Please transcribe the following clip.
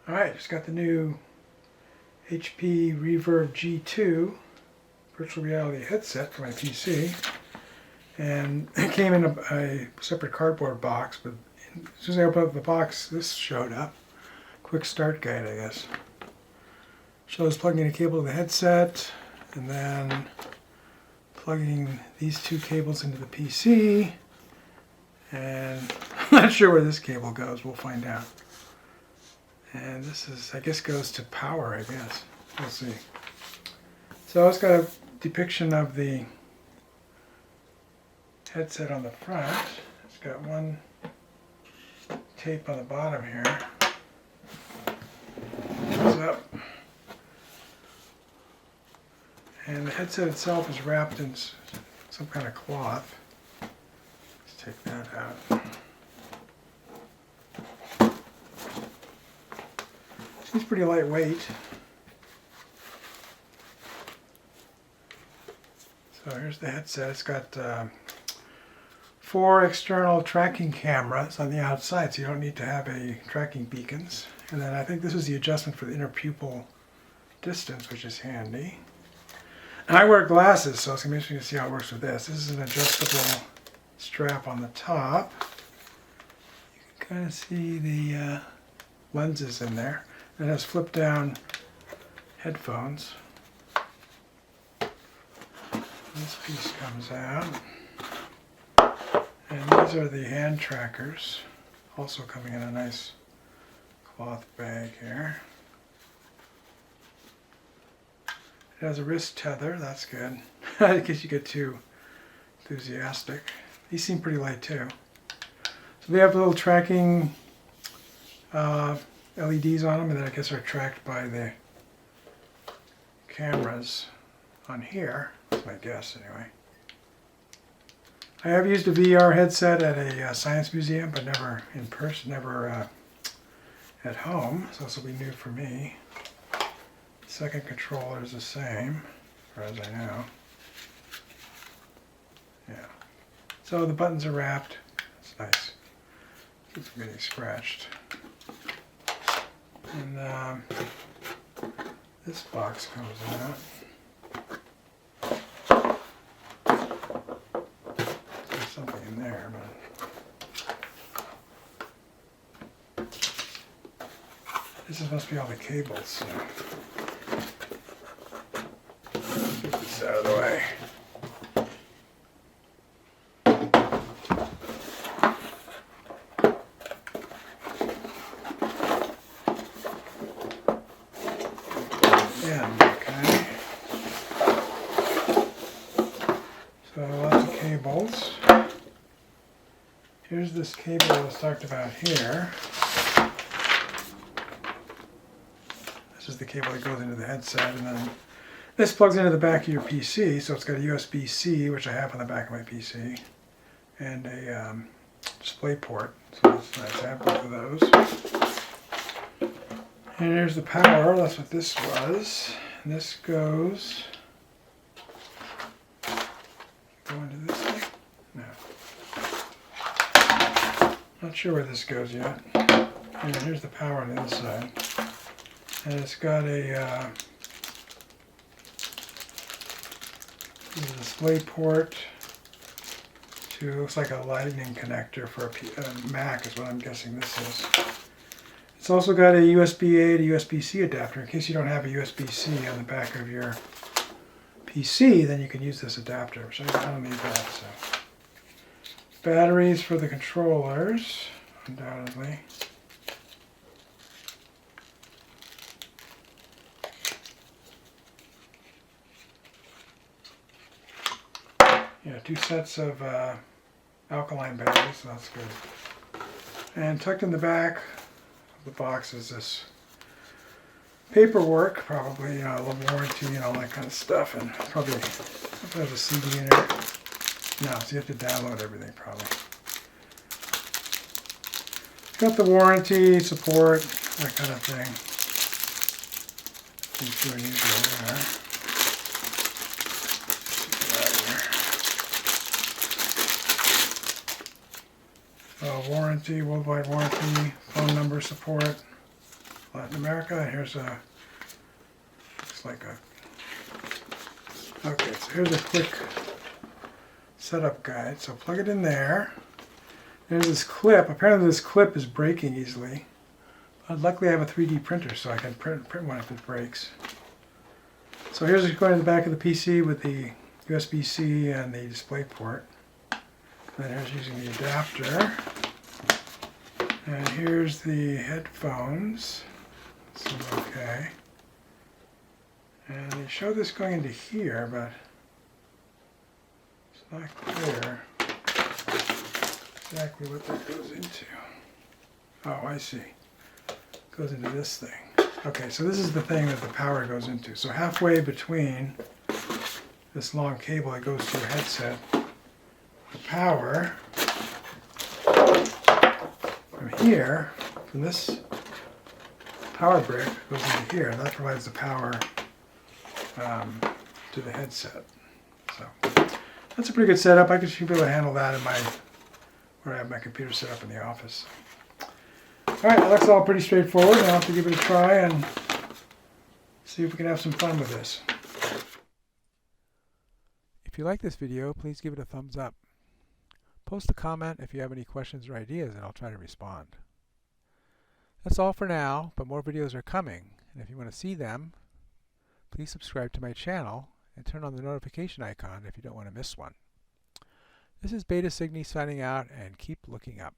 Alright, just got the new HP Reverb G2 virtual reality headset for my PC, and it came in a separate cardboard box, but as soon as I opened up the box, this showed up. Quick start guide, I guess. Shows plugging a cable to the headset, and then plugging these two cables into the PC, and I'm not sure where this cable goes, we'll find out. And this is, I guess, goes to power, I guess. We'll see. So it's got a depiction of the headset on the front. It's got one tape on the bottom here. Comes up. And the headset itself is wrapped in some kind of cloth. Let's take that out. It's pretty lightweight. So here's the headset. It's got 4 external tracking cameras on the outside, so you don't need to have tracking beacons. And then I think this is the adjustment for the inner pupil distance, which is handy. And I wear glasses, so it's going to be interesting to see how it works with this. This is an adjustable strap on the top. You can kind of see the lenses in there. It has flip-down headphones. This piece comes out. And these are the hand trackers, also coming in a nice cloth bag here. It has a wrist tether, that's good. In case you get too enthusiastic. These seem pretty light too. So they have little tracking LEDs on them, and then I guess are tracked by the cameras on here. That's my guess anyway. I have used a VR headset at a science museum, but never in person, never at home, so this will be new for me. The second controller is the same, as far as I know. Yeah. So the buttons are wrapped. It's nice. Keeps them getting scratched. And this box comes out. There's something in there, but this must be all the cables. So get this out of the way. Okay. So lots of cables. Here's this cable I was talked about here. This is the cable that goes into the headset, and then this plugs into the back of your PC, so it's got a USB-C, which I have on the back of my PC, and a display port, so it's nice to have both of those. And here's the power, that's what this was. And this goes into this thing? No. Not sure where this goes yet. And here's the power on the inside. And it's got a display port to, looks like a lightning connector for a Mac is what I'm guessing this is. It's also got a USB-A to USB-C adapter. In case you don't have a USB-C on the back of your PC, then you can use this adapter, which I don't need that. So, batteries for the controllers, undoubtedly. Yeah, 2 sets of alkaline batteries, so that's good. And tucked in the back the box is this paperwork, probably, you know, a little warranty and all that kind of stuff, and probably has a CD in there. No, so you have to download everything probably. Got the warranty, support, that kind of thing. Things too unusual there. Warranty, worldwide warranty, phone number support, Latin America. And here's a, looks like a, okay, so here's a quick setup guide. So plug it in there. There's this clip. Apparently this clip is breaking easily. Luckily I have a 3D printer so I can print one if it breaks. So here's going to the back of the PC with the USB-C and the display port. And here's using the adapter. And here's the headphones. Seems okay. And they show this going into here, but it's not clear exactly what that goes into. Oh, I see. It goes into this thing. Okay, so this is the thing that the power goes into. So halfway between this long cable that goes to your headset, the power from here, from this power brick goes into here, and that provides the power to the headset. So that's a pretty good setup. I should be able to handle that in my, where I have my computer set up in the office. Alright, that looks all pretty straightforward. Now I'll have to give it a try and see if we can have some fun with this. If you like this video, please give it a thumbs up. Post a comment if you have any questions or ideas, and I'll try to respond. That's all for now, but more videos are coming, and if you want to see them, please subscribe to my channel and turn on the notification icon if you don't want to miss one. This is Beta Signy signing out, and keep looking up.